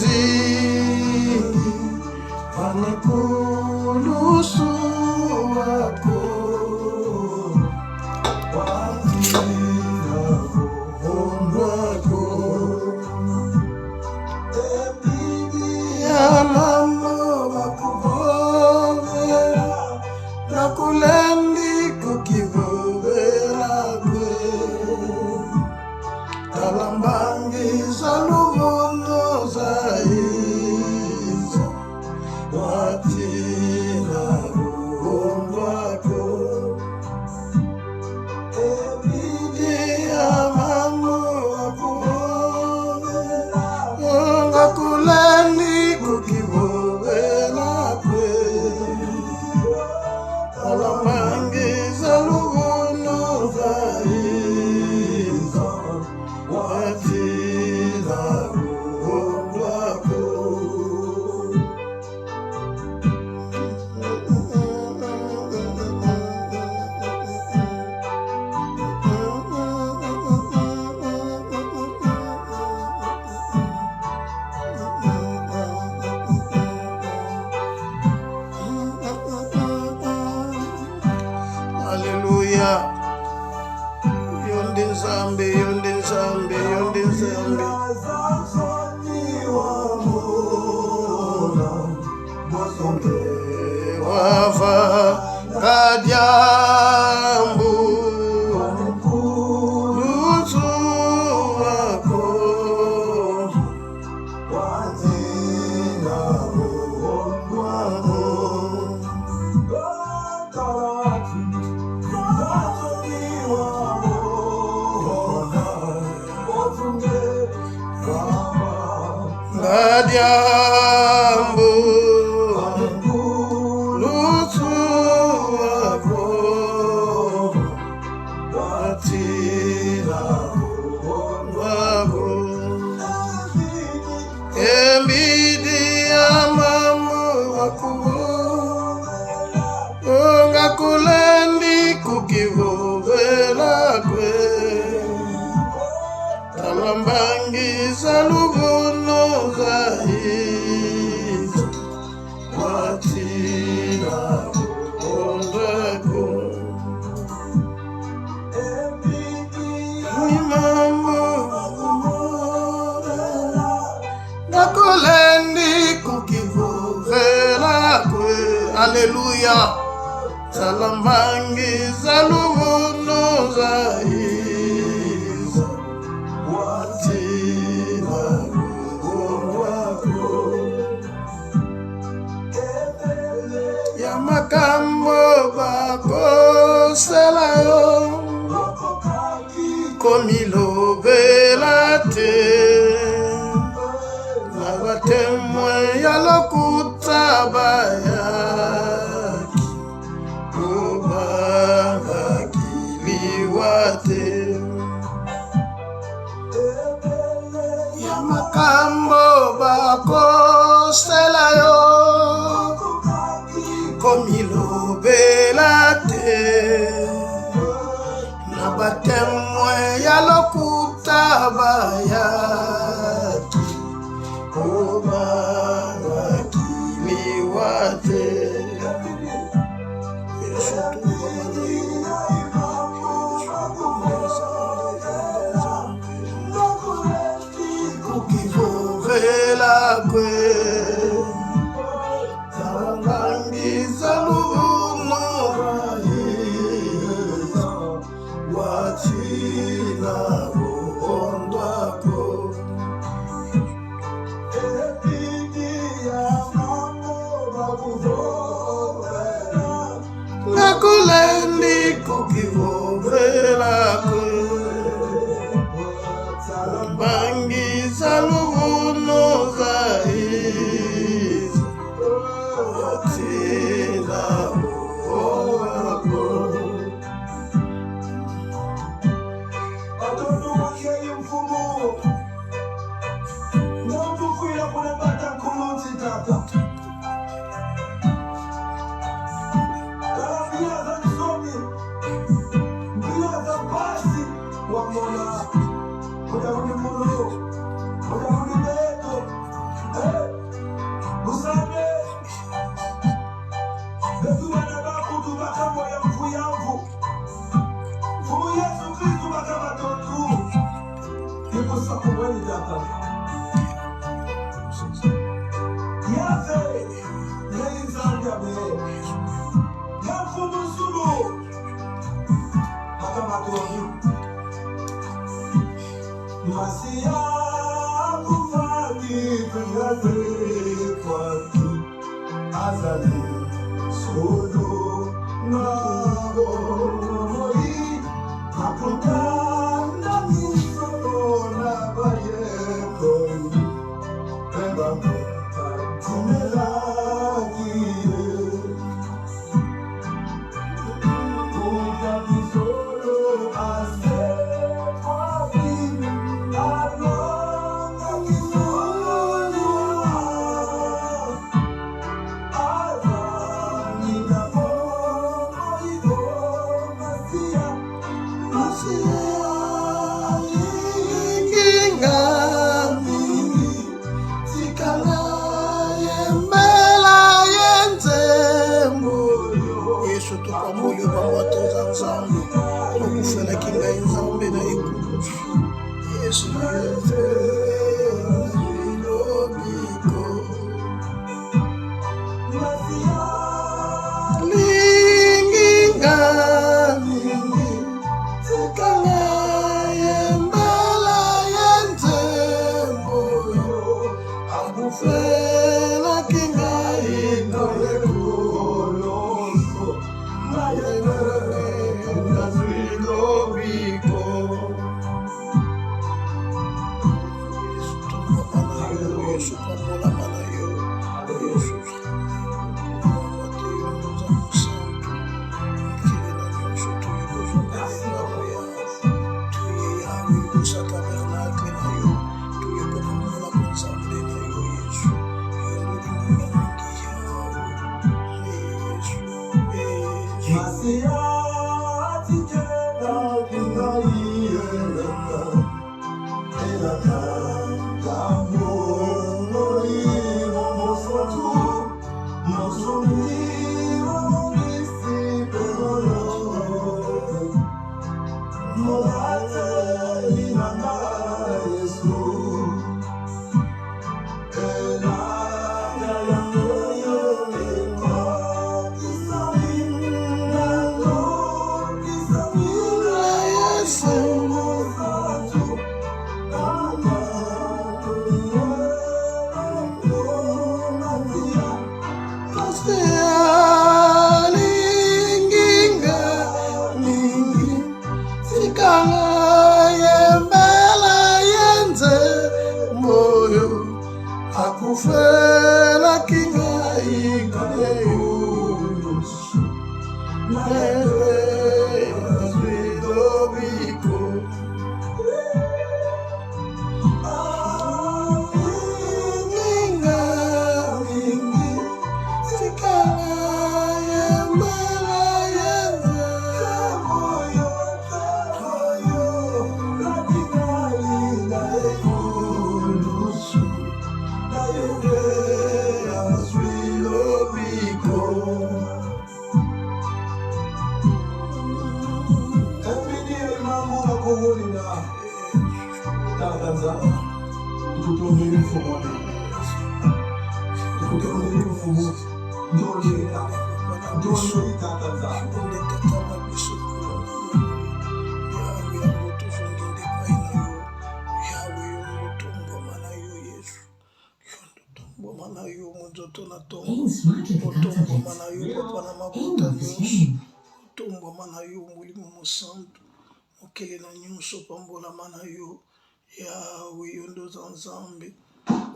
zingi vanekulusu wako wazira kuondwako ya mama wakuvovera nakulendi kukivovera kwe talambangiza luvuno zaiza watira ruondwako ebidi ya mama wakuvovera ngakulendi kukivovera kwe talambangiza luvuno zaiza watira ruondwako Hallelujah. Yonde nzambe, yonde nzambe, yonde nzambe. Wava kadiambu luzu wako wazina wako Kadiambu luzu wako watira wako embidi ya mamu wako ngakulendi kukivovela kwe talambangiza luvuno zaiza watira ruondwako imambo ngakulendi kukivovela kwe. Haleluya. Talambangiza luvuno zaiza watira ruondwako ya makambo bakoselayo komilobela te na batemwe ya lokuta bayaki kubangakiliwa te ya makambo bakoselayo komilobela te na batemwe ya lokuta bayaki kubangakiliwa te. Kukivovela kwe talambangiza luvuno zaiza watira ruondwako ebidi ya mambo bakuvovera ngakulendi kukivovela kwe talambangiza luvuno zaiza watira ruondwako. Mbio za basi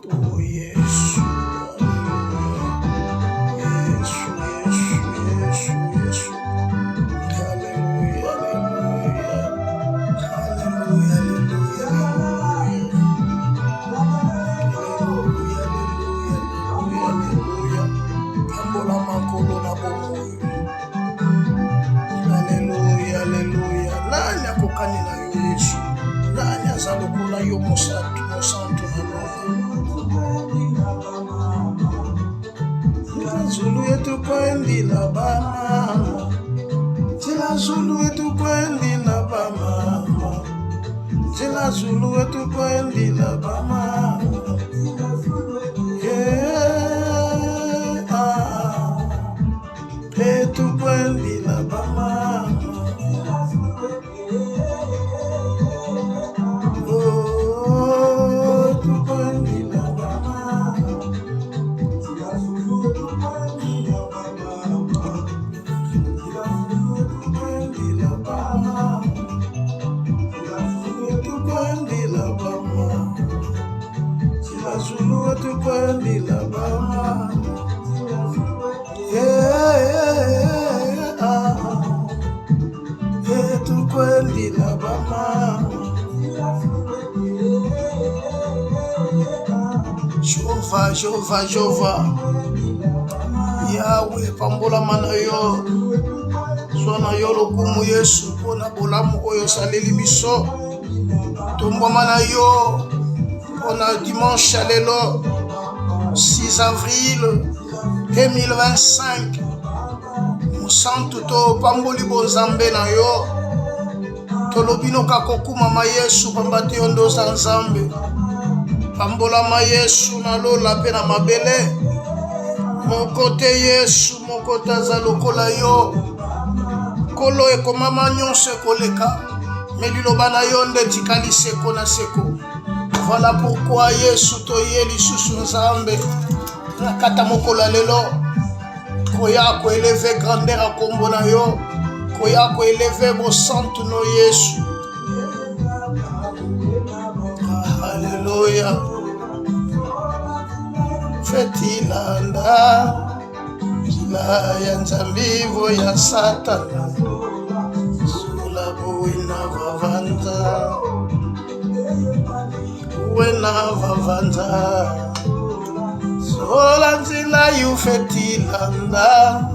Oh yes, Zulu yetu kwendi na bama, Tila Zulu yetu kwendi na bama, Tila Zulu yetu kwendi na bama, yeah. Jehova, Jehova, Jehova. Yahweh, pambola manayo. Sona yo lokumu Yesu, pona bolamu oyo saleli biso. Tombo manayo, pona dimanche lelo, 6 avril 2025. Musantu to pamboli bonzambe na yo. Tolobino kakokuma ma Yesu pambate yondo za nzambe. Pambola ma Yesu na lola pe na mabele. Mokote Yesu mokota za lokola yo. Kolo ekomama nyonso ekoleka. Meliloba na yo nde tikali seko na seko. Voilà pourquoi Yesu toye lisusu nzambe. Nakata mokola lelo. Koya ko éleve grandeur a kombo na yo. Koya ko éleve bo santu no Yesu. Alléluia. Fetilanda la ya nzambivo ya Satana. Sula buina vavanda. Wena vavanda. Sola nzila yu fetilanda.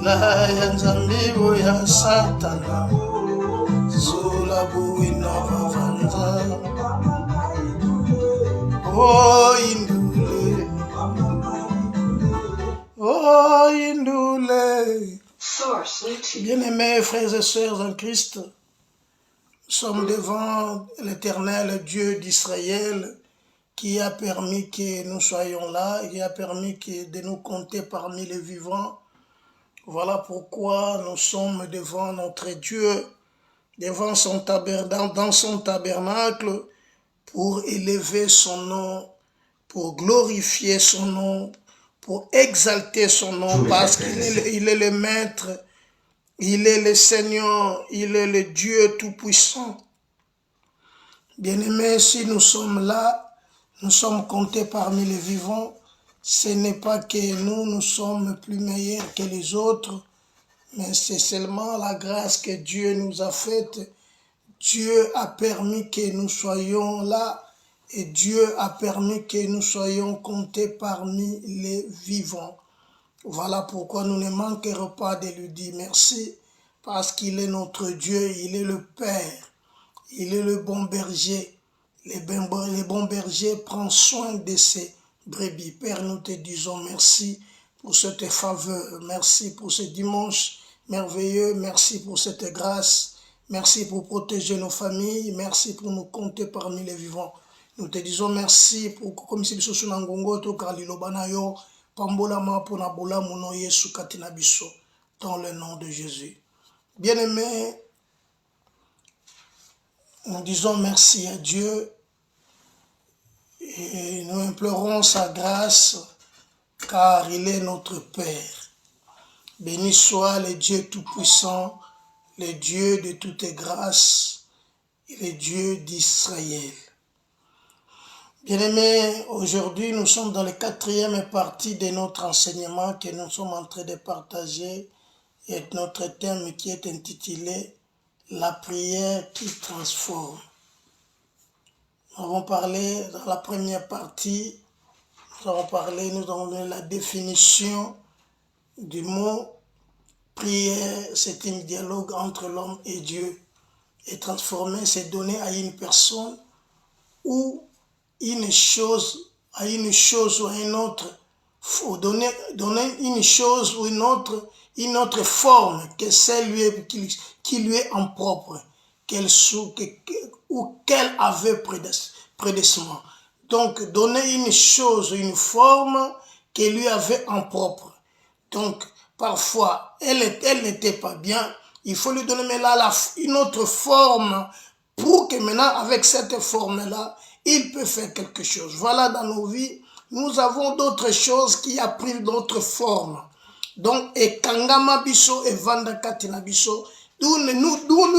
La ya nzambivo ya Satana. Sula buina vavanda. Oh indule. Oh indule. Bien-aimés frères et sœurs en Christ, nous sommes devant l'Éternel Dieu d'Israël qui a permis que nous soyons là, qui a permis de nous compter parmi les vivants. Voilà pourquoi nous sommes devant notre Dieu, devant son tabernacle, dans son tabernacle, pour élever son nom, pour glorifier son nom, pour exalter son nom, parce qu'il est le Maître, il est le Seigneur, il est le Dieu Tout-Puissant. Bien-aimés, si nous sommes là, nous sommes comptés parmi les vivants, ce n'est pas que nous sommes plus meilleurs que les autres, mais c'est seulement la grâce que Dieu nous a faite. Dieu a permis que nous soyons là et Dieu a permis que nous soyons comptés parmi les vivants. Voilà pourquoi nous ne manquerons pas de lui dire merci, parce qu'il est notre Dieu, il est le Père, il est le bon berger. Les bons bergers prennent soin de ses brebis. Père, nous te disons merci pour cette faveur, merci pour ce dimanche merveilleux, merci pour cette grâce, merci pour protéger nos familles, merci pour nous compter parmi les vivants. Nous te disons merci pour comme si biso na ngongo to kaliloba na yo pambola ma pona bola muno Yesu katina biso dans le nom de Jésus. Bien-aimés, nous disons merci à Dieu et nous implorons sa grâce car il est notre Père. Béni soit le Dieu Tout-Puissant, le Dieu de toutes grâces et le Dieu d'Israël. Bien-aimés, aujourd'hui nous sommes dans la 4e partie de notre enseignement que nous sommes en train de partager et notre thème qui est intitulé « La prière qui transforme ». Nous avons parlé dans la première partie, nous avons donné la définition du mot prière, c'est un dialogue entre l'homme et Dieu. Et transformer, c'est donner à une personne ou une chose à une chose ou à une autre, faut donner une chose ou une autre forme que celle qui lui est en propre, ou qu'elle avait prédécemment. Donc, donner une chose, une forme qu'elle lui avait en propre. Donc, parfois, elle n'était pas bien, il faut lui donner une autre forme pour que maintenant, avec cette forme-là, il peut faire quelque chose. Voilà, dans nos vies, nous avons d'autres choses qui ont pris d'autres formes. Donc, et kangama biso et vanda katina biso, d'où nous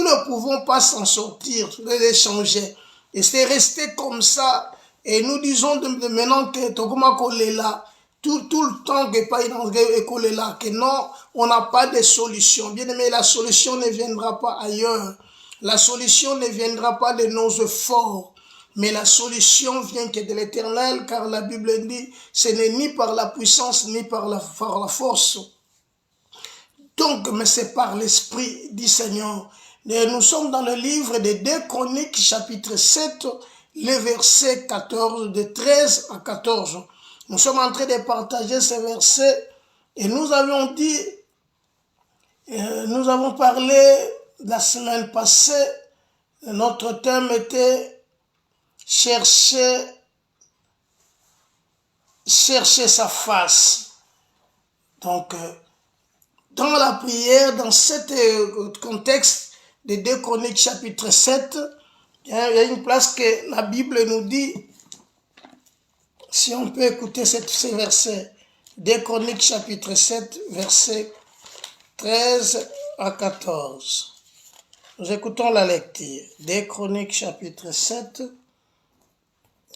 ne pouvons pas s'en sortir, les changer. Et c'est resté comme ça. Et nous disons de maintenant que Tokuma Kolela, tout le temps que pas Kolela, que non, on n'a pas de solution. Bien aimé, la solution ne viendra pas ailleurs. La solution ne viendra pas de nos efforts. Mais la solution vient que de l'Éternel, car la Bible dit, ce n'est ni par la puissance, ni par la force. Donc, mais c'est par l'Esprit du Seigneur. Et nous sommes dans le livre des 2 Chroniques, chapitre 7, le verset 14, de 13 à 14. Nous sommes en train de partager ces versets et nous avions dit, nous avons parlé la semaine passée, notre thème était chercher sa face. Donc, dans la prière, dans ce contexte des 2 Chroniques chapitre 7, il y a une place que la Bible nous dit, si on peut écouter ces versets, 2 Chroniques chapitre 7, versets 13 à 14. Nous écoutons la lecture. 2 Chroniques chapitre 7,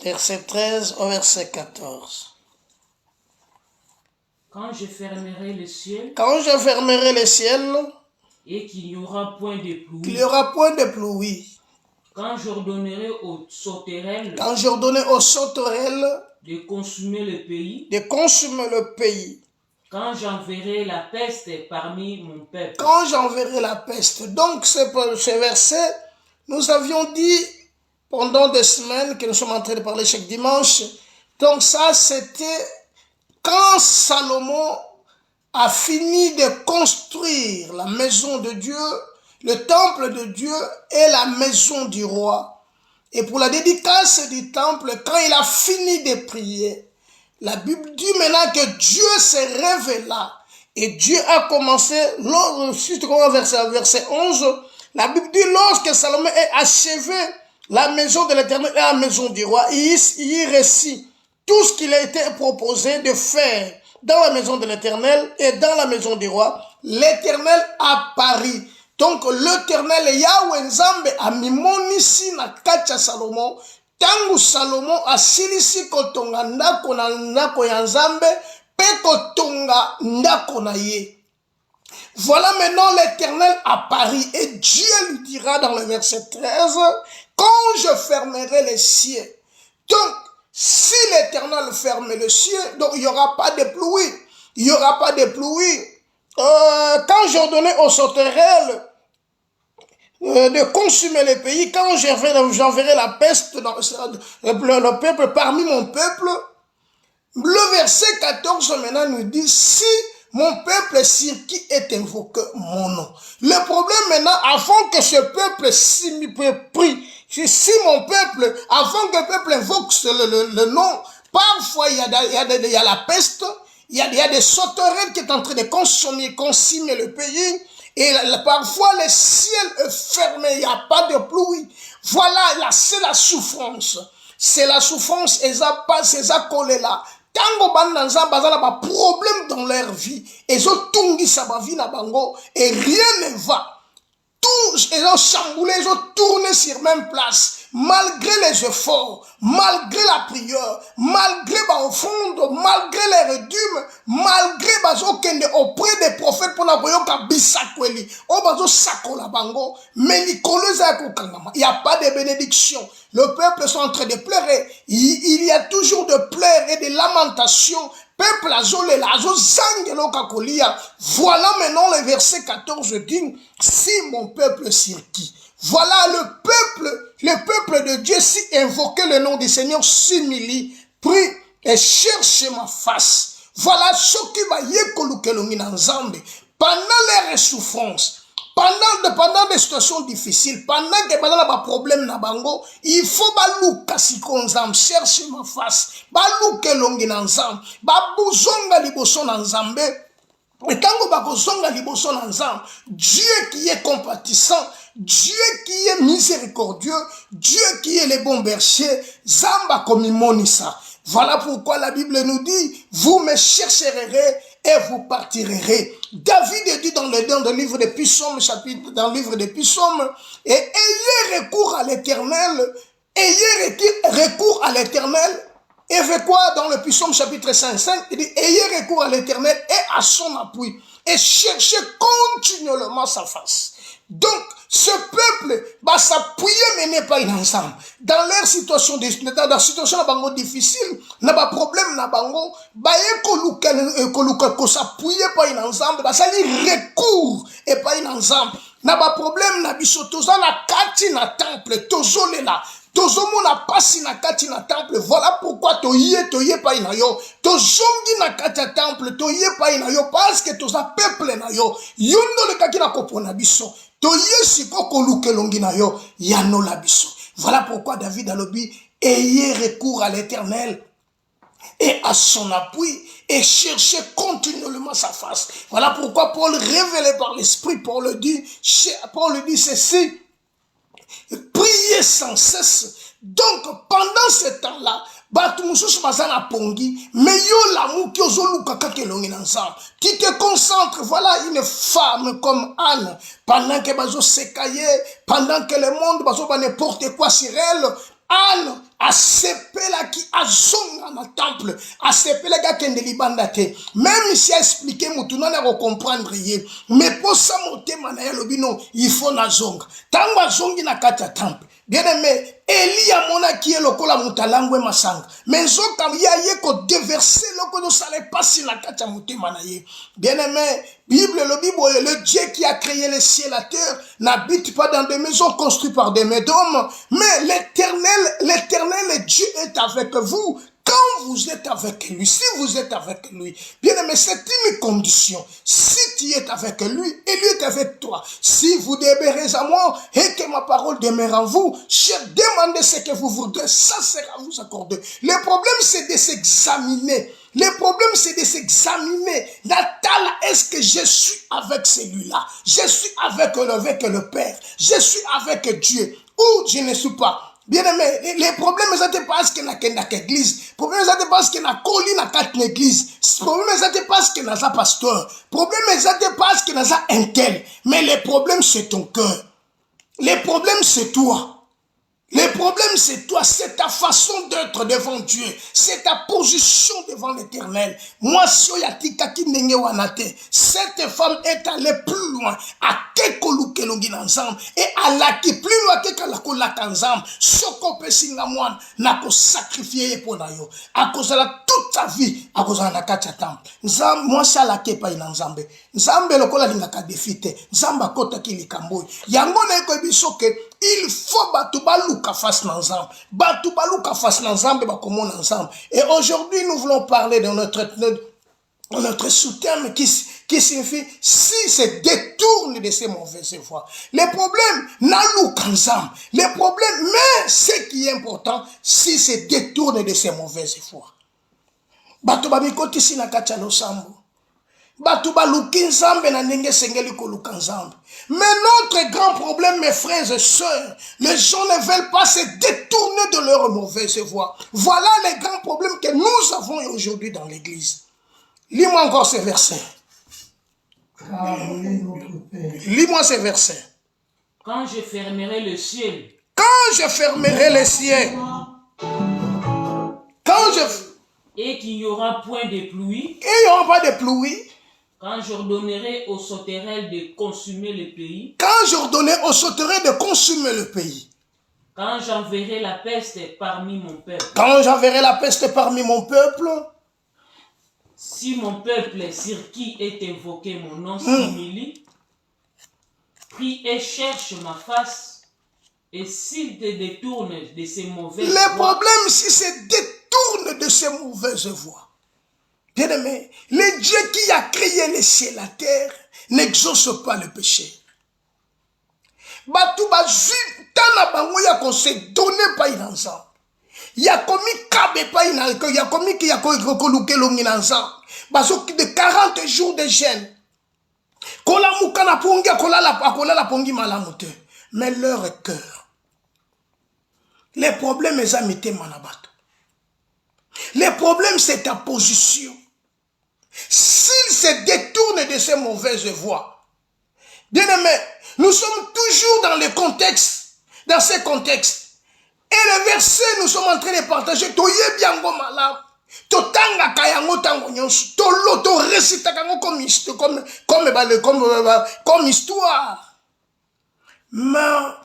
verset 13 au verset 14. Quand je fermerai le ciel, et qu'il n'y aura point de pluie, quand j'ordonnerai aux sauterelles, de consumer le pays, quand j'enverrai la peste parmi mon peuple. Donc ce verset, nous avions dit pendant des semaines que nous sommes en train de parler chaque dimanche. Donc ça, c'était quand Salomon a fini de construire la maison de Dieu, le temple de Dieu et la maison du roi. Et pour la dédicace du temple, quand il a fini de prier, la Bible dit maintenant que Dieu s'est révélé. Et Dieu a commencé, verset 11, la Bible dit, lorsque Salomon a achevé la maison de l'Éternel et la maison du roi, il y récit tout ce qu'il a été proposé de faire dans la maison de l'Éternel et dans la maison du roi. L'Éternel apparut. Donc l'Éternel Yahweh Nzambe amimonisi na kati ya Salomon. Tangu Salomon asilisi kotonga ndako na ndako ya Nzambe pe kotonga ndako na ye. Voilà maintenant l'Éternel apparut et Dieu lui dira dans le verset 13, quand je fermerai les cieux. Donc si l'Éternel ferme le ciel, donc il n'y aura pas de pluie. Il n'y aura pas de pluie. Quand j'ordonnais aux sauterelles de consumer le pays, quand j'enverrai la peste dans le peuple parmi mon peuple, le verset 14 maintenant nous dit, si mon peuple sur qui est invoqué mon nom. Le problème maintenant, avant que ce peuple prie, si mon peuple, avant que le peuple invoque le nom, parfois il y a la peste, il y a des sauterelles qui sont en train de consumer le pays, et parfois le ciel est fermé, il n'y a pas de pluie. Voilà, là c'est la souffrance. C'est la souffrance, et ça passe, et ça colle là. Tango bandanza bazala ba problème dans leur vie, et zo tungi sa ba vie na bango, et rien ne va. Tous, ils ont chamboulé, ils ont tourné sur même place, malgré les efforts, malgré la prière, malgré l'offrande, malgré les rédumes, malgré auprès des prophètes pour la voyoka bisakweli, sakola bango, mais il n'y a pas de bénédiction. Le peuple sont en train de pleurer. Il y a toujours de pleurs et de lamentations. Peuple voilà maintenant le verset 14 dit, si mon peuple sur qui. Voilà le peuple de Dieu, si invoquer le nom du Seigneur, s'humilie, prie et cherche ma face. Voilà ce qui va pendant les souffrances. Pendant des situations difficiles, pendant que il y a des problèmes na bango, il faut baluka sikonzam, chercher ma face, baluka longi na nzam, babuzonga liboso na nzambe, et tango bakozonga liboso na nzam, Dieu qui est compatissant, Dieu qui est miséricordieux, Dieu qui est le bon berger, zamba komimonisa. Voilà pourquoi la Bible nous dit, vous me chercherez et vous partirez. David dit dans le livre des Psaumes, dans le livre des Psaumes, et ayez recours à l'Éternel, et fait quoi dans le Psaume chapitre 5, il dit, ayez recours à l'Éternel et à son appui, et cherchez continuellement sa face. Donc, Ce peuple va s'appuyer mener pas ensemble. Dans leur situation, dans la situation bango difficile, n'a pas problème na bango, ba ko s'appuyer pas ensemble, ba sali recours et pas ensemble. N'a pas problème na biso toza na kati na temple, tozolela. Tozomo na pasi na kati na temple. Voilà pourquoi toye pas ina yo. Tozongi na kati na temple, toye pas ina yo parce que toza peuple na yo. Yondo le kaki na kopona biso. Toye siko koluke longi na yo, yano la biso. Voilà pourquoi David a lobby, ayez recours à l'Éternel et à son appui et cherchez continuellement sa face. Voilà pourquoi Paul, révélé par l'Esprit, Paul dit ceci, priez sans cesse. Donc pendant ce temps-là, tu te concentres, voilà une femme comme Anne, pendant que bazo sekaye, pendant que le monde bazo ba n'importe quoi sur elle, Anne a sepela qui a zonga na temple, a sepela ga kende libanda te. Même si a expliqué mutuna na comprendre ye, mais pour ça motema na lobino, il faut na zonga. Tanga zongi na kata temple. Bien aimé, Eli a mona qui est lokola mutalangwe masanga. Mais zoka ya ye ko déverser loko no sale passer la kata mutema na ye. Bien aimé, Bible le Bible, le Dieu qui a créé les cieux et la terre n'habite pas dans des maisons construites par des médômes, mais l'Éternel Dieu est avec vous. Quand vous êtes avec lui, si vous êtes avec lui, bien aimé, c'est une condition. Si tu es avec lui, et lui est avec toi. Si vous demeurez à moi et que ma parole demeure en vous, demandez ce que vous voudrez, ça sera vous accordé. Le problème, c'est de s'examiner. Le problème, c'est de s'examiner. Natal, est-ce que je suis avec celui-là? Je suis avec le Père. Je suis avec Dieu. Ou je ne suis pas. Bien aimé, les problèmes, c'est parce qu'il n'y a qu'une église. Les problèmes, c'est parce qu'il y a une église. Les problèmes, c'est parce qu'il y a un pasteur. Les problèmes, c'est parce qu'il y a un tel. Mais les problèmes, c'est ton cœur. Les problèmes, c'est toi. Les problèmes, c'est toi, c'est ta façon d'être devant Dieu, c'est ta position devant l'Éternel. Moi, cette femme est allée plus loin, à et à la qui plus loin que la ensemble, Sokope Singamouan n'a qu'à sacrifier pour nayo, à cause de toute sa vie, à cause de la kachatam. Moi, ça la kepa in Nzambe. Nzambe lokola lingaka défite, Nzamba kota ki likamboy. Yango na eko bisoke, il faut batubaluka face l'ensemble. Batubaluka face l'ensemble, bakomon ensemble. Et aujourd'hui, nous voulons parler de notre sous-terme qui signifie si se détourne de ces mauvaises voies. Les problèmes n'allouent ensemble. Les problèmes, mais ce qui est important, si se détourne de ces mauvaises voies. Batubabikoti sinakacha no sambo. Batuba lukinzambe na nenge sengeli ko lukanzambe. Mais notre grand problème, mes frères et sœurs, les gens ne veulent pas se détourner de leur mauvaise voie. Voilà les grands problèmes que nous avons aujourd'hui dans l'église. Lis-moi encore ces versets. Lis-moi ces versets. Quand je fermerai le ciel. Quand je fermerai les cieux. Quand je... Et qu'il n'y aura point de pluie. Et il n'y aura pas de pluie. Quand j'ordonnerai aux sauterelles de consumer le pays. Quand j'ordonnerai aux sauterelles de consumer le pays. Quand j'enverrai la peste parmi mon peuple. Quand j'enverrai la peste parmi mon peuple. Si mon peuple sur qui est invoqué mon nom s'humilie, prie et cherche ma face, et s'il te détourne de ces mauvaises voies. Le problème, si se détourne de ces mauvaises voies. Bien aimé, le Dieu qui a créé les cieux et la terre n'exauce pas le péché. Batouba tana bango ya ko se donner pas ensemble. Ya komi kabe pas ensemble, ya komi ki ya ko koluke longi ensemble. Baso de 40 jours de jeûne. Kola mukana pongi kola la pongi malamote. Mais leur cœur. Les problèmes les amité manabato. Les problèmes c'est ta position. S'ils se détournent de ces mauvaises voies. Bien aimé, nous sommes toujours dans le contexte, dans ces contextes. Et le verset, nous sommes en train de partager. Toye biango malam. Totanga kayango tango nyonsu. To récita kango comme histoire. Mais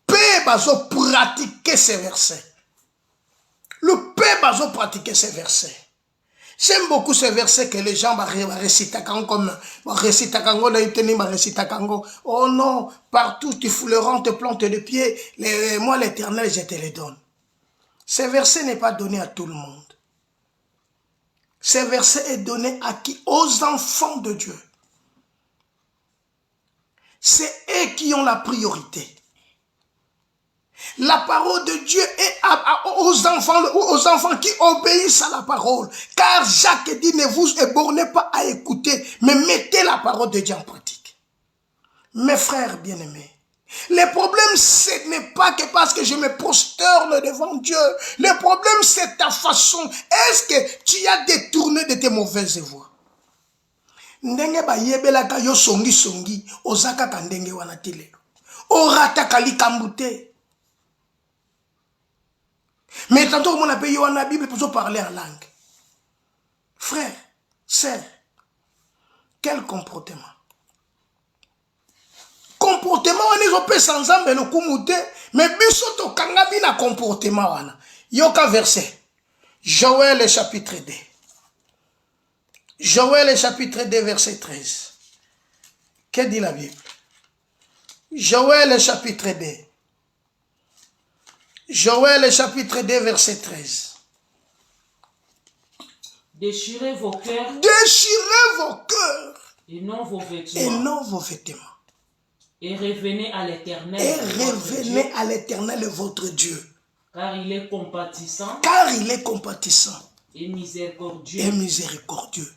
peu bazo pratiquer ces versets. Le peu bazo pratiquer ces versets. J'aime beaucoup ces versets que les gens récitent comme oh non, partout tu fouleras, te plantes de pieds, moi l'Éternel je te les donne. Ces versets n'est pas donné à tout le monde. Ces versets est donné à qui? Aux enfants de Dieu. C'est eux qui ont la priorité. La parole de Dieu est aux enfants qui obéissent à la parole. Car Jacques dit, ne vous bornez pas à écouter, mais mettez la parole de Dieu en pratique. Mes frères bien-aimés, le problème, ce n'est pas que parce que je me prosterne devant Dieu. Le problème, c'est ta façon. Est-ce que tu as détourné de tes mauvaises voies? Ndenge ba yebelaka yo songi ozaka kandenge wana tilelo. Orata kali kambute. Mais tantôt on a payé la Bible pour parler en langue. Frère, sœur, quel comportement? Comportement on est sans ensemble le kumute, mais biso to kangabi na comportement wana. Yoka verset. Joël chapitre 2. Joël chapitre 2 verset 13. Que dit la Bible? Joël chapitre 2. Joël chapitre 2 verset 13. Déchirez vos cœurs. Déchirez vos cœurs. Et non vos vêtements. Et non vos vêtements. Et revenez à l'Éternel. Et revenez à l'Éternel votre Dieu. Car il est compatissant. Car il est compatissant. Et miséricordieux. Et miséricordieux.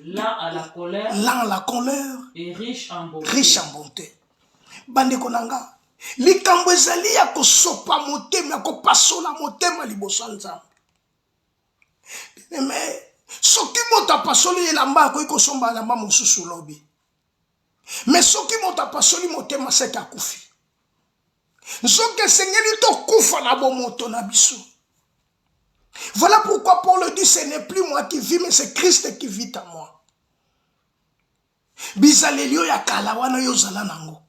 Lent à la colère. Lent à la colère. Et riche en bonté. Riche en bonté. Bande konanga. Likambo ezali ya kosopa motema, ya kopasola motema liboso nzambe. Mais soki moto apasoli elamba akoki kosomba elamba mosusu lobi. Mais soki moto apasoli motema seka akufi. Nzoki esengeli tokufa na bomoto na biso. Voilà pourquoi Paul dit, ce n'est plus moi qui vis, mais c'est Christ qui vit en moi. Bizalelio ya kala wana yo zala nango.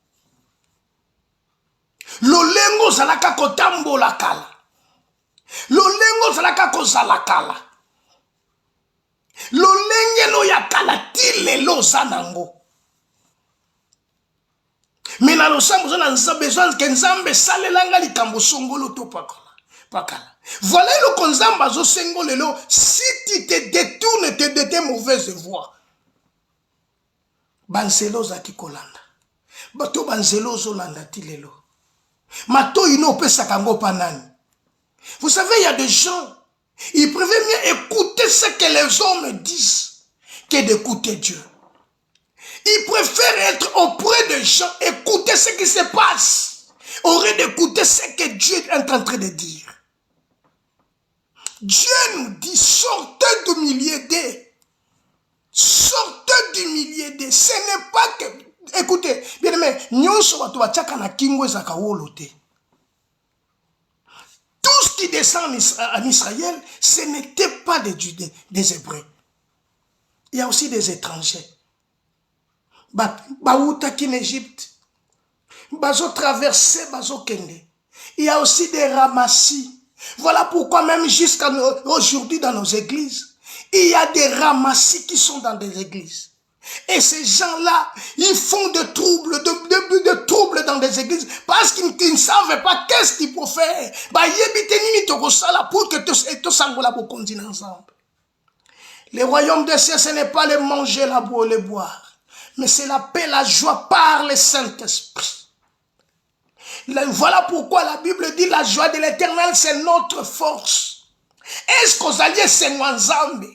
Lolengo zalaka kotambola kala. Lolengo zalaka kozala kala. Lolengelo ya kala tilelo zanango. Mina lo sambo zana besoin que nzambe salelanga likambo songolo to pakala. Voilà le konzamba zo sengolelo si tu te détournes de tes mauvaises voies. Banzelo zaki kolanda. Bato banzelo zo landa tilelo. Mato ino pesa kango panani. Vous savez, il y a des gens, ils préfèrent mieux écouter ce que les hommes disent que d'écouter Dieu. Ils préfèrent être auprès des gens, écouter ce qui se passe, au lieu d'écouter ce que Dieu est en train de dire. Dieu nous dit, sortez du milieu d'eux. Sortez du milieu d'eux. Ce n'est pas que... Écoutez, bien aimé, tout ce qui descend en Israël, ce n'était pas des Hébreux. Il y a aussi des étrangers. Baoutaki en Égypte. Bazo traversé, bazo kende. Il y a aussi des ramassis. Voilà pourquoi même jusqu'à aujourd'hui dans nos églises, il y a des ramassis qui sont dans des églises. Et ces gens-là, ils font de troubles dans des églises parce qu'ils ne savent pas qu'est-ce qu'il faut faire. Pour que tout s'envoie pour continuer ensemble. Le royaume des cieux, ce n'est pas le manger, la boire, le boire. Mais c'est la paix, la joie par le Saint-Esprit. Voilà pourquoi la Bible dit la joie de l'Éternel, c'est notre force. Est-ce qu'aux alliés, c'est Nzambe?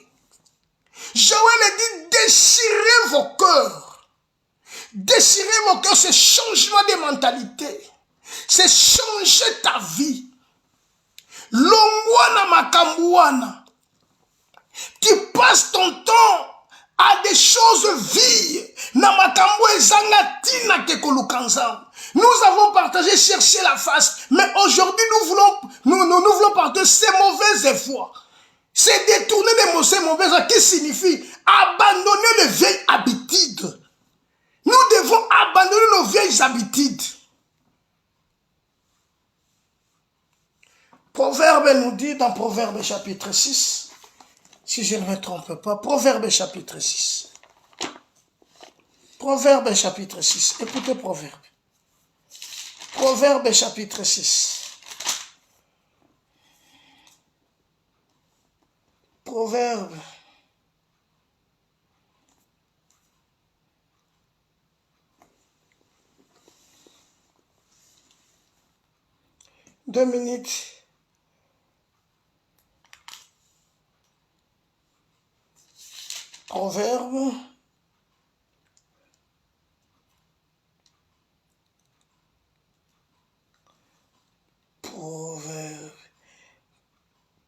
Joël dit, déchirez vos cœurs. Déchirez vos cœurs, c'est changement de mentalité. C'est changer ta vie. Longwana makambuana. Tu passes ton temps à des choses vives. Na makambu ezanga tina ke kolukanza. Nous avons partagé chercher la face, mais aujourd'hui nous voulons partager ces mauvaises voies. C'est détourner de ces mauvaises voies qui signifie abandonner les vieilles habitudes. Nous devons abandonner nos vieilles habitudes. Proverbe nous dit dans Proverbe chapitre 6, si je ne me trompe pas, Proverbe chapitre 6. Proverbe chapitre 6. Écoutez Proverbe. Proverbe chapitre 6. Proverbe. Deux minutes. Proverbe.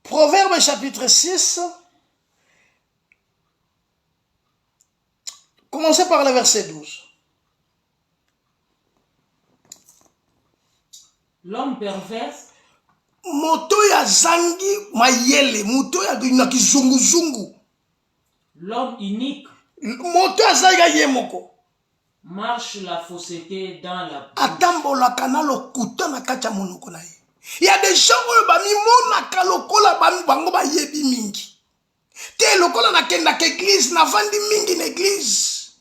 Proverbe chapitre 6. Commencez par le verset 12. L'homme pervers. Moto ya zangi mayele, moto ya kizungu. L'homme unique. Moto ya zangi yemoko. Marche la fausseté dans la bouche. Atambola kanalo kuta na kacha monoko na ye. Il y a des gens qui bamimona kalokola bango ba yebi mingi. Te lokola na kenda ke église na vandi mingi na église.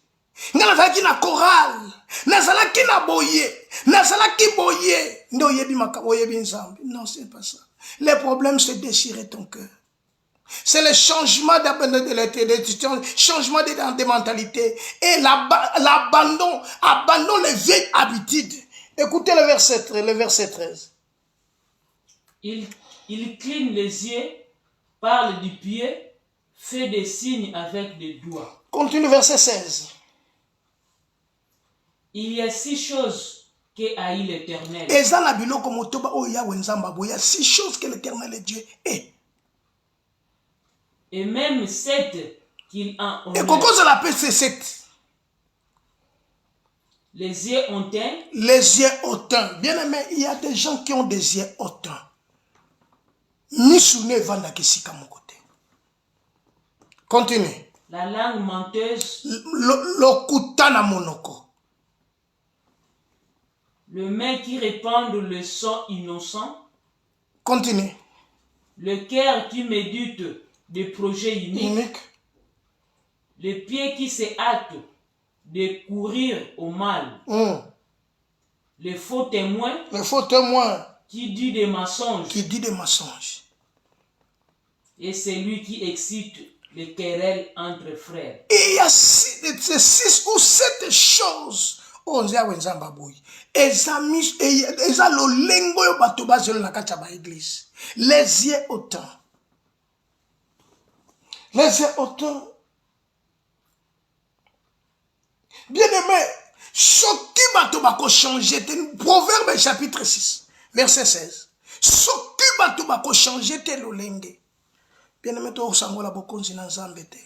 Ngala zaki na chorale, na zalaki na boye, na zalaki boye. Ndo yebi makabo yebi nzambi. Non, c'est pas ça. Le problème c'est déchirer ton cœur. C'est le changement changement de mentalité et l'abandon, abandon les vieilles habitudes. Écoutez le verset 13. Il cligne les yeux, parle du pied, fait des signes avec des doigts. Continue verset 16. Il y a 6 choses que haït l'Éternel. Il y a 6 choses que l'Éternel Dieu est. Et même 7 qu'il en honore. Et pourquoi ça l'appelle ces 7? Les yeux hautains. Les yeux hautains. Bien aimé, il y a des gens qui ont des yeux hautains. Misune vanda kisika mon côté. Continue. La langue menteuse. L'okutana monoko. Le main qui répand le sang innocent. Continue. Le cœur qui médite des projets uniques. Les pieds qui se hâtent de courir au mal. Les faux témoins. Les faux témoins. Qui dit des mensonges. Qui dit des mensonges. Et c'est lui qui excite les querelles entre frères. Et il y a 6 ou 7 choses. On dit à Wenzamba Boy. Eza lolengo yo bato bazelo na kati ya église. Les yeux hautains. Les yeux hautains. Bien aimé, soki bato bako changer te. Proverbe chapitre 6, verset 16. Soki bato bako changer te lolenge. Bien aimé, to sangola bokonzi na nzambe te.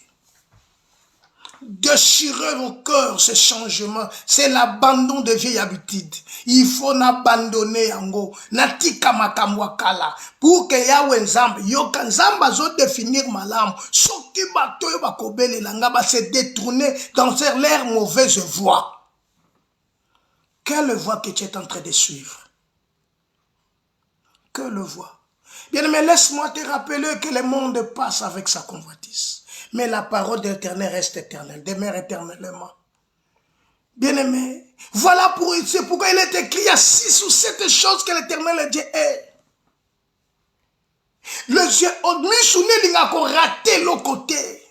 Déchirer au cœur ce changement, c'est l'abandon de vieilles habitudes. Il faut n'abandonner yango, natika makamwa kala, pour que yawe nzambe, yoka nzamba zo définir malamu, soki bato yo bakobele langa ba se détourner dans leur mauvaise voie. Quelle voie que tu es en train de suivre? Quelle voie? Bien aimé, laisse-moi te rappeler que le monde passe avec sa convoitise. Mais la parole de l'Éternel reste éternelle, demeure éternellement. Bien-aimé, voilà c'est pourquoi il est écrit, il y a 6 ou 7 choses que l'Éternel Dieu est. Le Dieu, Misune n'a pas raté l'autre côté.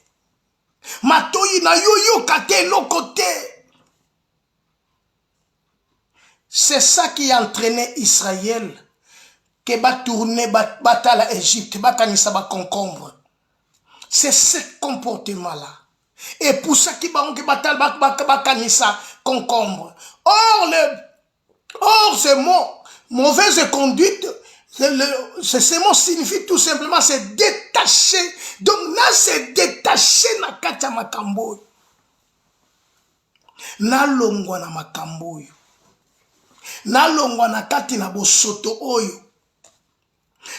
Matoyi na yo kate l'autre côté. C'est ça qui a entraîné Israël, que va tourner, bataille à Égypte, va kanisa ba concombre. C'est ce comportement-là. Et pour ça qui va bakanisa concombre. Or, ce mot, mauvaise conduite, ce mot signifie tout simplement se détacher. Donc, là, se détacher na kacha makambo. Na longwa na makambo. Na longwa na kati na bosoto oyo.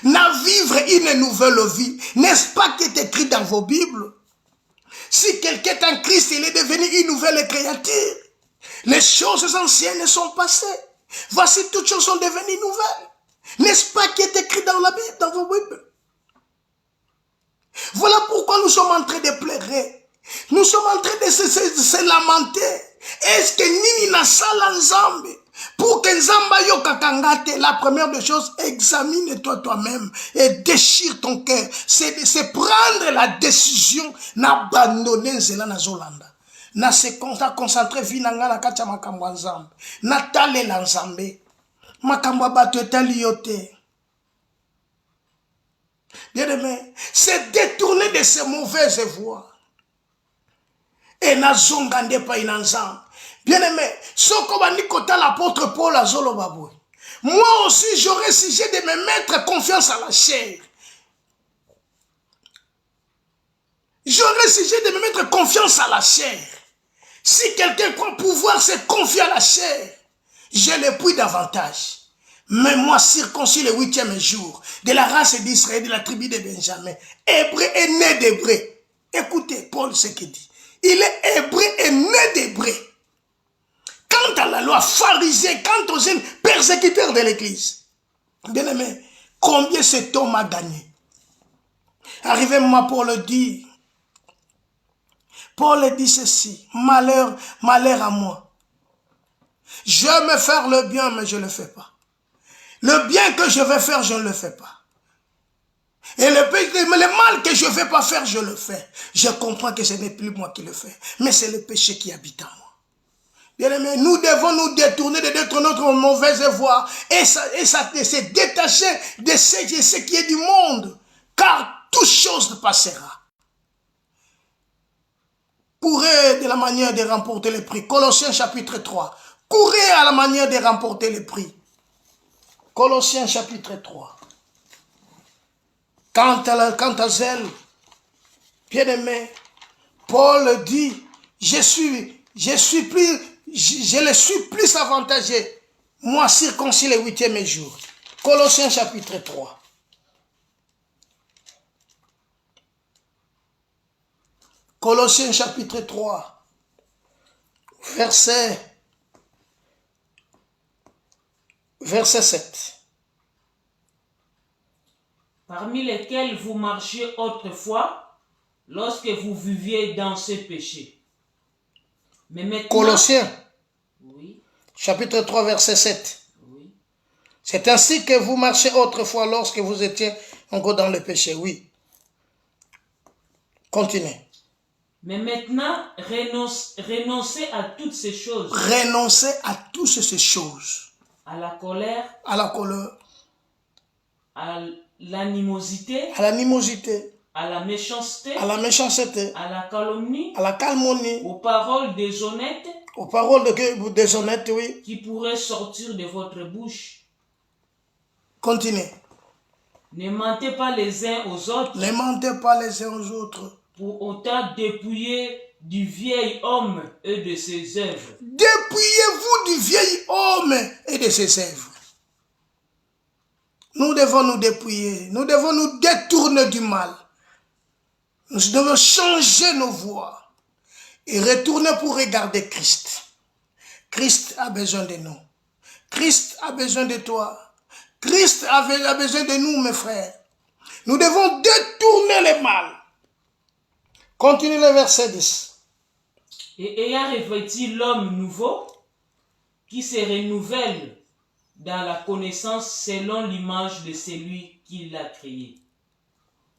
Na vivre une nouvelle vie. N'est-ce pas qui est écrit dans vos Bibles? Si quelqu'un est en Christ, il est devenu une nouvelle créature. Les choses anciennes sont passées. Voici toutes choses sont devenues nouvelles. N'est-ce pas qui est écrit dans la Bible, dans vos Bibles? Voilà pourquoi nous sommes en train de pleurer. Nous sommes en train de se lamenter. Est-ce que Nini na sala nzambe? Pour que Nzamba yo kakangate, la première des choses, examine-toi toi-même et déchire ton cœur. C'est prendre la décision d'abandonner Nzela na Zolanda. Na se concentrer vinanga na kacha makambo nzambe. Na tale la nzambe. Makambo bato etali yote. Bien-aimé, c'est détourner de ces mauvaises voies. Et na zongande pa inanzam. Bien-aimé, soko bandikota l'apôtre Paul à Zolobaboué. Moi aussi, j'aurais sujet de me mettre confiance à la chair. J'aurais sujet de me mettre confiance à la chair. Si quelqu'un croit pouvoir se confier à la chair, je le puis davantage. Mais moi, circoncis le 8e jour, de la race d'Israël, de la tribu de Benjamin, hébreu et né d'hébreu. Écoutez, Paul, ce qu'il dit. Il est hébreu et né d'hébreu. Quant à la loi pharisée, quant aux jeunes persécuteurs de l'église. Bien aimé, combien cet homme a gagné? Arrivez-moi pour le dire. Paul dit ceci, malheur à moi. Je veux faire le bien, mais je ne le fais pas. Le bien que je vais faire, je ne le fais pas. Et le mal que je ne vais pas faire, je le fais. Je comprends que ce n'est plus moi qui le fais, mais c'est le péché qui habite en moi. Bien-aimés, nous devons nous détourner de notre mauvaise voie et se détacher de ce qui est du monde, car toute chose passera. Courez de la manière de remporter le prix. Colossiens chapitre 3. Courez à la manière de remporter le prix. Colossiens chapitre 3. Quant à zèle, bien-aimé, Paul dit, je le suis plus avantagé, moi circoncis le 8e jour. Colossiens chapitre 3. Colossiens chapitre 3, verset 7. Parmi lesquels vous marchiez autrefois, lorsque vous viviez dans ce péché. Mais maintenant... Colossiens, oui. Chapitre 3, verset 7. Oui. C'est ainsi que vous marchiez autrefois lorsque vous étiez encore dans le péché, oui. Continuez. Mais maintenant, renoncez à toutes ces choses. Renoncez à toutes ces choses. À la colère. À la colère. À l'animosité. À l'animosité. À la méchanceté. À la méchanceté. À la calomnie. À la calomnie. Aux paroles déshonnêtes. Aux paroles déshonnêtes, oui. Qui pourraient sortir de votre bouche. Continuez. Ne mentez pas les uns aux autres. Ne mentez pas les uns aux autres. Pour autant dépouiller du vieil homme et de ses œuvres. Dépouillez-vous du vieil homme et de ses œuvres. Nous devons nous dépouiller. Nous devons nous détourner du mal. Nous devons changer nos voies et retourner pour regarder Christ. Christ a besoin de nous. Christ a besoin de toi. Christ a besoin de nous, mes frères. Nous devons détourner le mal. Continue le verset 10. Et ayant revêtu l'homme nouveau, qui se renouvelle dans la connaissance selon l'image de celui qui l'a créé.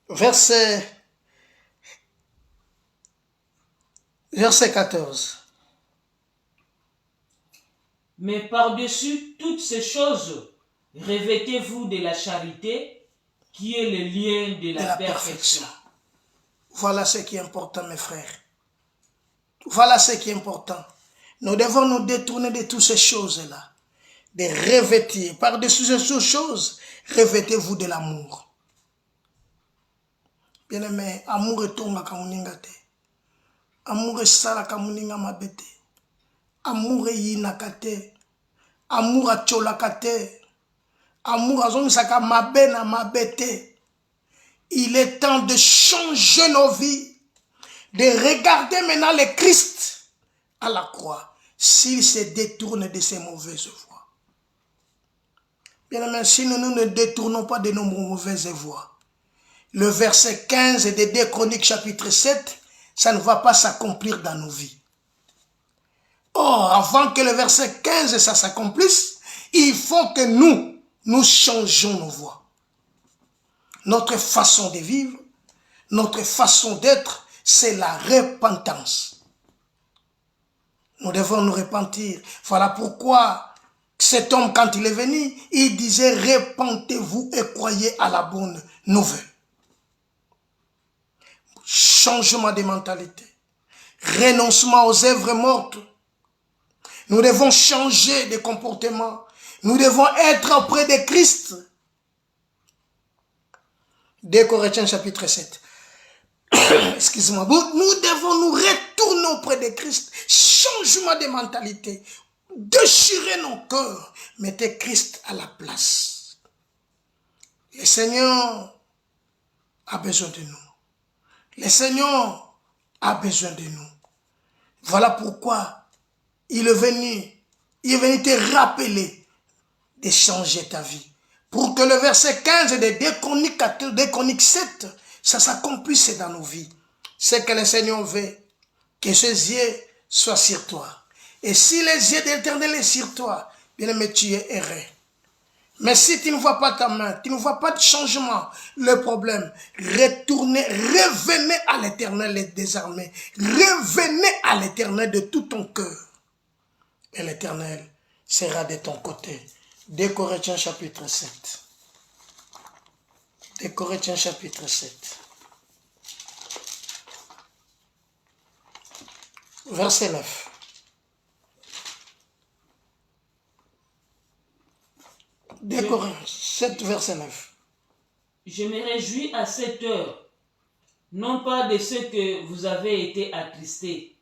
Verset 14. Mais par-dessus toutes ces choses, revêtez-vous de la charité, qui est le lien de la perfection. Voilà ce qui est important, mes frères. Voilà ce qui est important. Nous devons nous détourner de toutes ces choses-là. De revêtir. Par-dessus ces choses, revêtez-vous de l'amour. Bien-aimé, amour est tonga kamuninga te. Amour est sala kamuninga mabete. Amour est yinakate. Amour a cholakate. Amour a zomisaka mabena mabete. Il est temps de changer nos vies, de regarder maintenant le Christ à la croix, s'il se détourne de ses mauvaises voies. Bien aimé, si nous ne détournons pas de nos mauvaises voies, le verset 15 de 2 Chroniques chapitre 7, ça ne va pas s'accomplir dans nos vies. Or, avant que le verset 15 ça s'accomplisse, il faut que nous changeons nos voies. Notre façon de vivre, notre façon d'être, c'est la repentance. Nous devons nous repentir. Voilà pourquoi cet homme, quand il est venu, il disait « Repentez-vous et croyez à la bonne nouvelle ». Changement de mentalité, renoncement aux œuvres mortes. Nous devons changer de comportement. Nous devons être auprès de Christ. 2 Corinthiens chapitre 7. Excusez-moi. Nous devons nous retourner auprès de Christ. Changement de mentalité. Déchirer nos cœurs. Mettez Christ à la place. Le Seigneur a besoin de nous. Le Seigneur a besoin de nous. Voilà pourquoi il est venu te rappeler de changer ta vie. Pour que le verset 15 de 2 Chroniques 7, ça s'accomplisse dans nos vies. C'est que le Seigneur veut que ses yeux soient sur toi. Et si les yeux de l'Éternel sont sur toi, bien aimé, tu es erré. Mais si tu ne vois pas ta main, tu ne vois pas de changement, le problème, revenez à l'Éternel des armées. Revenez à l'Éternel de tout ton cœur. Et l'Éternel sera de ton côté. 2 Corinthiens chapitre 7. 2 Corinthiens chapitre 7. Verset 9. Corinthiens 7, verset 9. Je me réjouis à cette heure, non pas de ce que vous avez été attristés,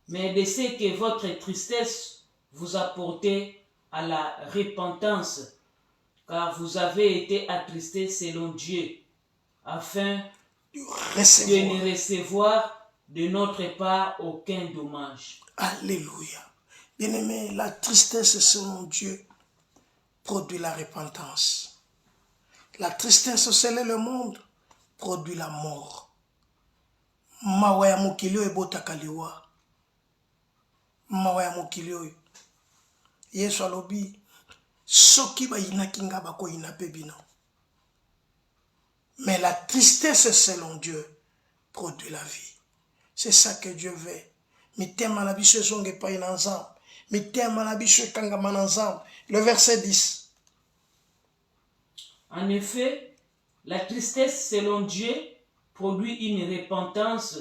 mais de ce que votre tristesse vous a porté à la repentance, car vous avez été attristés selon Dieu, afin de ne recevoir de notre part aucun dommage. Alléluia. Bien-aimé, la tristesse selon Dieu produit la repentance. La tristesse selon le monde produit la mort. Mawaya mokilio ebota kaliwa. Mawaya mokilio. Yesu alobi soki ba inakinga bako inape bino. Mais la tristesse selon Dieu produit la vie. C'est ça que Dieu veut. Mitema na biso zonge pa inanzam. Mitema na biso kanga mananzam. Le verset 10. En effet, la tristesse selon Dieu produit une repentance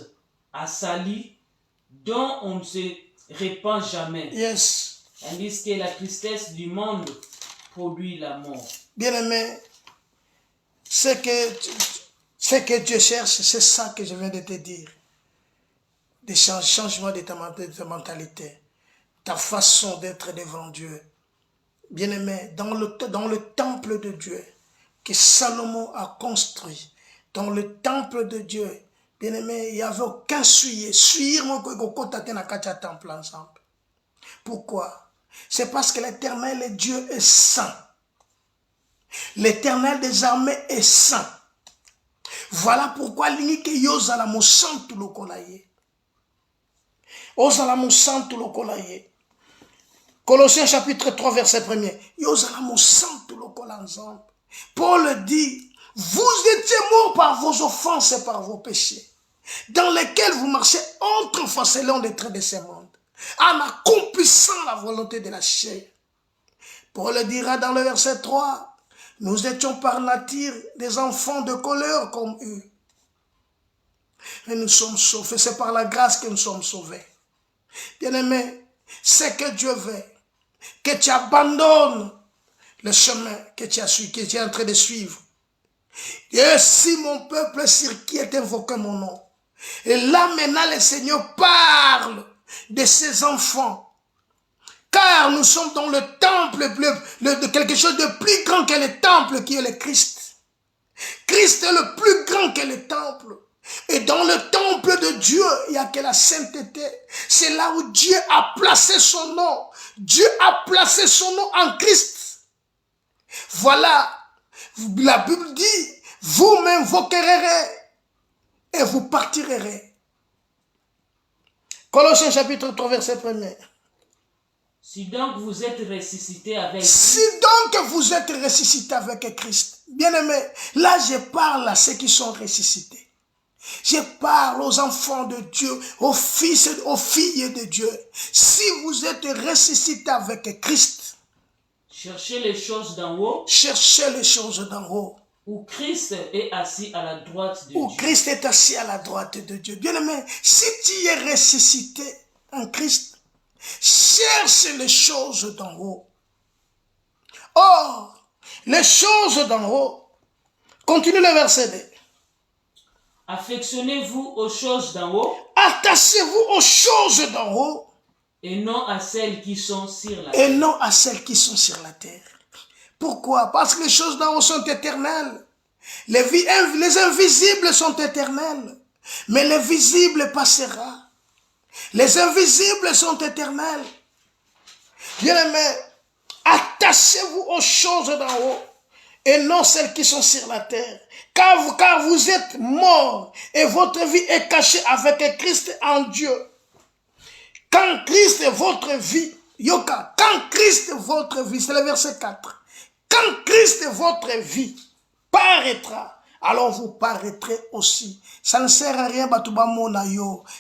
à salut dont on ne se répand jamais. Yes. Tandis que la tristesse du monde produit la mort. Bien-aimé, ce que Dieu cherche, c'est ça que je viens de te dire. Des changements de ta mentalité, ta façon d'être devant Dieu. Bien-aimé, dans le temple de Dieu que Salomon a construit, dans le temple de Dieu, bien-aimé, il n'y avait aucun souillé. Souillir mon côté dans le temple ensemble. Pourquoi? C'est parce que l'Éternel Dieu est saint. L'Éternel des armées est saint. Voilà pourquoi l'unique yozala mo santu lokolaye. Ozala mo santu lokolaye. Colossiens chapitre 3 verset 1er. Yozala mo santu lokola ensemble. Paul dit, vous étiez morts par vos offenses et par vos péchés, dans lesquels vous marchez autrefois selon les traits de ce monde, en accomplissant la volonté de la chair. Paul dira dans le verset 3, nous étions par nature des enfants de colère comme eux. Mais nous sommes sauvés, c'est par la grâce que nous sommes sauvés. Bien-aimé, c'est que Dieu veut que tu abandonnes le chemin que tu as suivi, que tu es en train de suivre. Et si mon peuple sur qui est invoqué mon nom. Et là maintenant le Seigneur parle de ses enfants. Car nous sommes dans le temple de quelque chose de plus grand que le temple qui est le Christ. Christ est le plus grand que le temple. Et dans le temple de Dieu, il n'y a que la sainteté. C'est là où Dieu a placé son nom. Dieu a placé son nom en Christ. Voilà, la Bible dit, vous m'invoquerez et vous partirez. Colossiens chapitre 3, verset 1er. Si donc vous êtes ressuscité avec Christ. Si donc vous êtes ressuscité avec Christ. Bien-aimé, là je parle à ceux qui sont ressuscités. Je parle aux enfants de Dieu, aux fils et aux filles de Dieu. Si vous êtes ressuscité avec Christ, cherchez les choses d'en haut. Cherchez les choses d'en haut. Où Christ est assis à la droite de Dieu. Où Christ est assis à la droite de Dieu. Bien-aimé, si tu es ressuscité en Christ, cherche les choses d'en haut. Or, les choses d'en haut, continue le verset 2. Affectionnez-vous aux choses d'en haut. Attachez-vous aux choses d'en haut. Et non à celles qui sont sur la terre. Et non à celles qui sont sur la terre. Pourquoi? Parce que les choses d'en haut sont éternelles. Les invisibles sont éternels. Mais les visibles passera. Les invisibles sont éternels. Bien-aimés, attachez-vous aux choses d'en haut et non celles qui sont sur la terre. Car vous êtes morts et votre vie est cachée avec Christ en Dieu. Quand Christ est votre vie, quand Christ est votre vie, c'est le verset 4. Quand Christ est votre vie paraîtra, alors vous paraîtrez aussi. Ça ne sert à rien,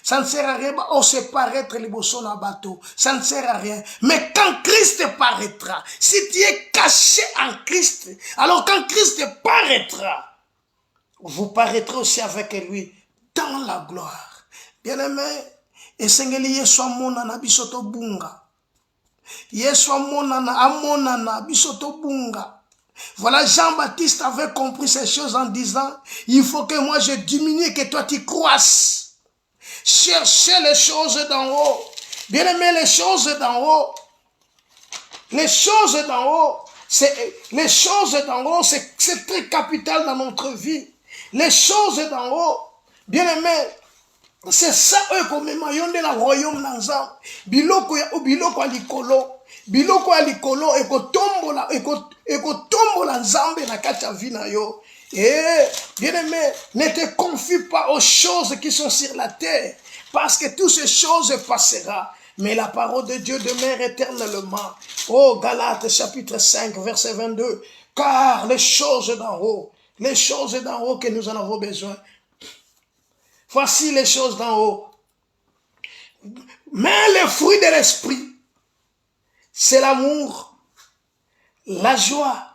ça ne sert à rien, on se paraître les na bateau. Ça ne sert à rien. Mais quand Christ paraîtra, si tu es caché en Christ, alors quand Christ paraîtra, vous paraîtrez aussi avec lui dans la gloire. Bien-aimé, esengeli Yesu amonana bisoto bunga. Yesu amonana bisoto bunga. Voilà, Jean-Baptiste avait compris ces choses en disant, il faut que moi je diminue et que toi tu croisses. Cherchez les choses d'en haut. Bien-aimé, les choses d'en haut. Les choses d'en haut, c'est très capital dans notre vie. Les choses d'en haut, bien-aimé, c'est ça eux comme maillon de la royaume d'Anzam. Biloko a likolo. Biloko a likolo ekotombola nzambe na kati ya vie na yo. Et bien-aimé, ne te confie pas aux choses qui sont sur la terre, parce que toutes ces choses passeront. Mais la parole de Dieu demeure éternellement. Oh, Galates chapitre 5, verset 22. Car les choses d'en haut que nous en avons besoin. Voici les choses d'en haut. Mais les fruits de l'esprit, c'est l'amour, la joie,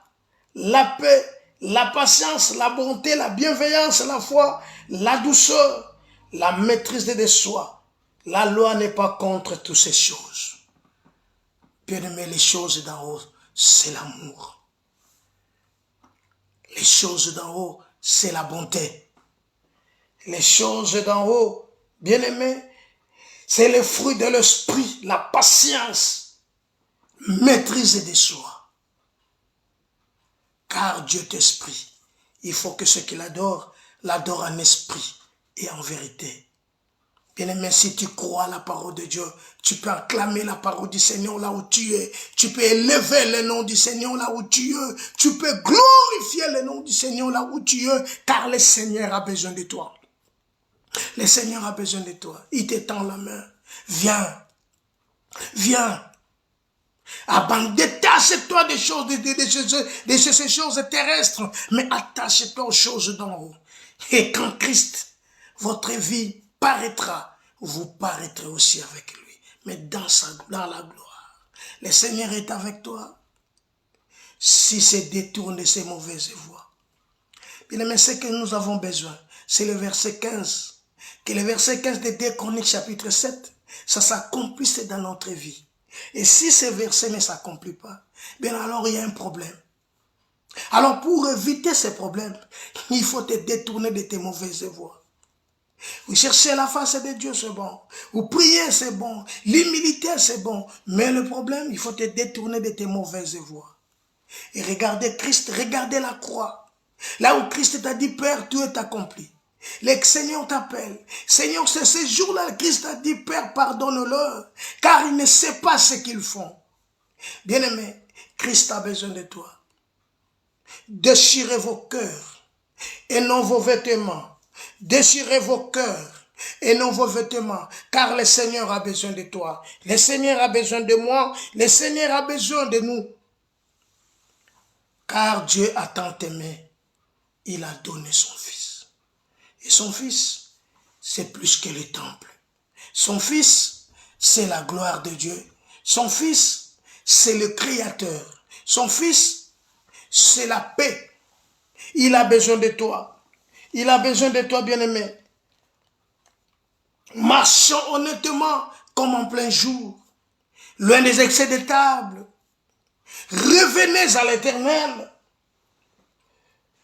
la paix, la patience, la bonté, la bienveillance, la foi, la douceur, la maîtrise de soi. La loi n'est pas contre toutes ces choses. Bien-aimé, les choses d'en haut, c'est l'amour. Les choses d'en haut, c'est la bonté. Les choses d'en haut, bien-aimé, c'est le fruit de l'esprit, la patience, maîtrise de soi. Car Dieu est esprit. Il faut que ceux qui l'adorent en esprit et en vérité. Bien-aimé, si tu crois à la parole de Dieu, tu peux acclamer la parole du Seigneur là où tu es. Tu peux élever le nom du Seigneur là où tu es. Tu peux glorifier le nom du Seigneur là où tu es, car le Seigneur a besoin de toi. Le Seigneur a besoin de toi. Il te tend la main. Viens. Viens. Détache-toi des choses, de ces choses terrestres, mais attache-toi aux choses d'en haut. Et quand Christ, votre vie, paraîtra, vous paraîtrez aussi avec lui. Mais dans la gloire. Le Seigneur est avec toi. Si c'est détourne de ses mauvaises voies. Bien aimé, ce que nous avons besoin, c'est le verset 15. Que le verset 15 de 2 Chroniques chapitre 7, ça s'accomplisse dans notre vie. Et si ce verset ne s'accomplit pas, bien alors il y a un problème. Alors pour éviter ces problèmes, il faut te détourner de tes mauvaises voies. Vous cherchez la face de Dieu, c'est bon. Vous priez, c'est bon. L'humilité, c'est bon. Mais le problème, il faut te détourner de tes mauvaises voies. Et regardez Christ, regardez la croix. Là où Christ t'a dit, Père, tout est accompli. Le Seigneur t'appelle. Seigneur, c'est ce jour-là, Christ a dit, Père, pardonne-leur, car ils ne savent pas ce qu'ils font. Bien-aimé, Christ a besoin de toi. déchirez vos cœurs et non vos vêtements. Déchirez vos cœurs et non vos vêtements, car le Seigneur a besoin de toi. Le Seigneur a besoin de moi. Le Seigneur a besoin de nous. Car Dieu a tant aimé, il a donné son Fils. Et son Fils, c'est plus que le temple. Son Fils, c'est la gloire de Dieu. Son Fils, c'est le Créateur. Son Fils, c'est la paix. Il a besoin de toi. Il a besoin de toi, bien-aimé. Marchons honnêtement comme en plein jour, loin des excès de table. Revenez à l'Éternel.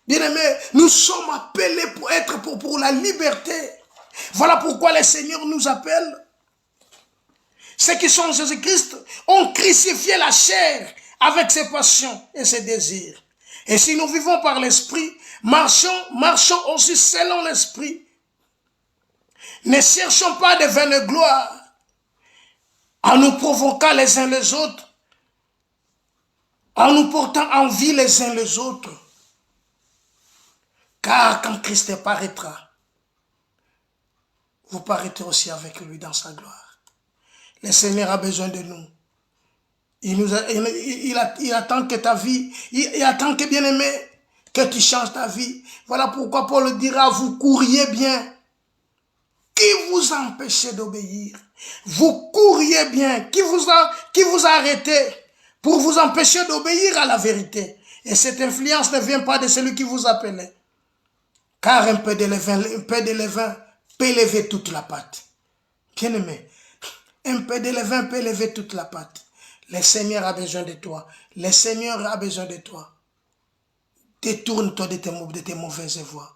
Bien-aimés, nous sommes appelés pour être pour la liberté. Voilà pourquoi le Seigneur nous appelle. Ceux qui sont en Jésus-Christ ont crucifié la chair avec ses passions et ses désirs. Et si nous vivons par l'Esprit, marchons aussi selon l'Esprit. Ne cherchons pas de vaines gloires en nous provoquant les uns les autres, en nous portant envie les uns les autres. Car quand Christ paraîtra, vous paraîtrez aussi avec lui dans sa gloire. Le Seigneur a besoin de nous. Il attend que ta vie, il attend que, bien-aimé, que tu changes ta vie. Voilà pourquoi Paul dira, vous couriez bien. Qui vous a empêché d'obéir? Vous couriez bien. Qui vous a arrêté pour vous empêcher d'obéir à la vérité? Et cette influence ne vient pas de celui qui vous appelait. Car un peu de levain peut lever toute la pâte. Bien-aimé, un peu de levain peut lever toute la pâte. Le Seigneur a besoin de toi. Le Seigneur a besoin de toi. Détourne-toi de tes mauvaises voies.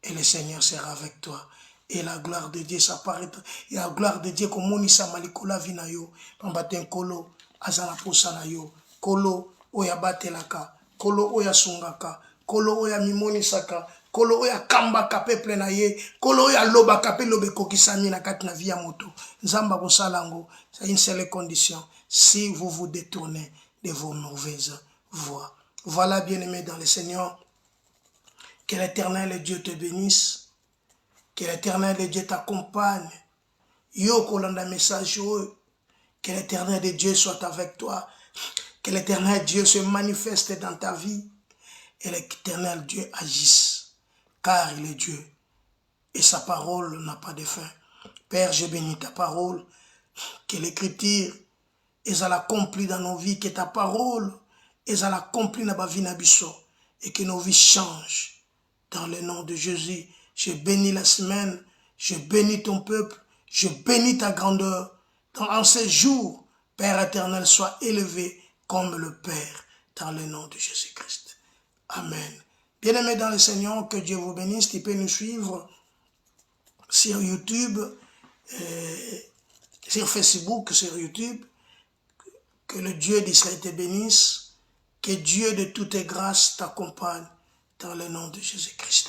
Et le Seigneur sera avec toi. Et la gloire de Dieu s'apparaîtra. Et la gloire de Dieu comme Monisa Malikola Vinayo. Pambaten Kolo, Azala Posanayo. Kolo Oya Batelaka. Kolo Oya Sungaka. Kolo Oya Mimonisaka. Kolo Oya Kambaka Peple na ye. Kolo Oya Loba Kape Lobe Kokisami na Katina Via Moto. Nzamba Bosalango. C'est une seule condition. Si vous vous détournez de vos mauvaises voies. Voilà, bien-aimé dans le Seigneur. Que l'Éternel Dieu te bénisse. Que l'Éternel Dieu t'accompagne. Yo kolanda message. Que l'Éternel Dieu soit avec toi. Que l'Éternel Dieu se manifeste dans ta vie. Et l'Éternel Dieu agisse. Car il est Dieu. Et sa parole n'a pas de fin. Père, je bénis ta parole. Que l'Écriture est accomplie dans nos vies. Que ta parole est accomplie dans ma vie. Et que nos vies changent. Dans le nom de Jésus. Je bénis la semaine, je bénis ton peuple, je bénis ta grandeur. En ces jours, Père éternel, sois élevé comme le Père, dans le nom de Jésus-Christ. Amen. Bien-aimés dans le Seigneur, que Dieu vous bénisse. Tu peux nous suivre sur YouTube, sur Facebook, sur YouTube. Que le Dieu d'Israël te bénisse. Que Dieu de toutes grâces t'accompagne, dans le nom de Jésus-Christ.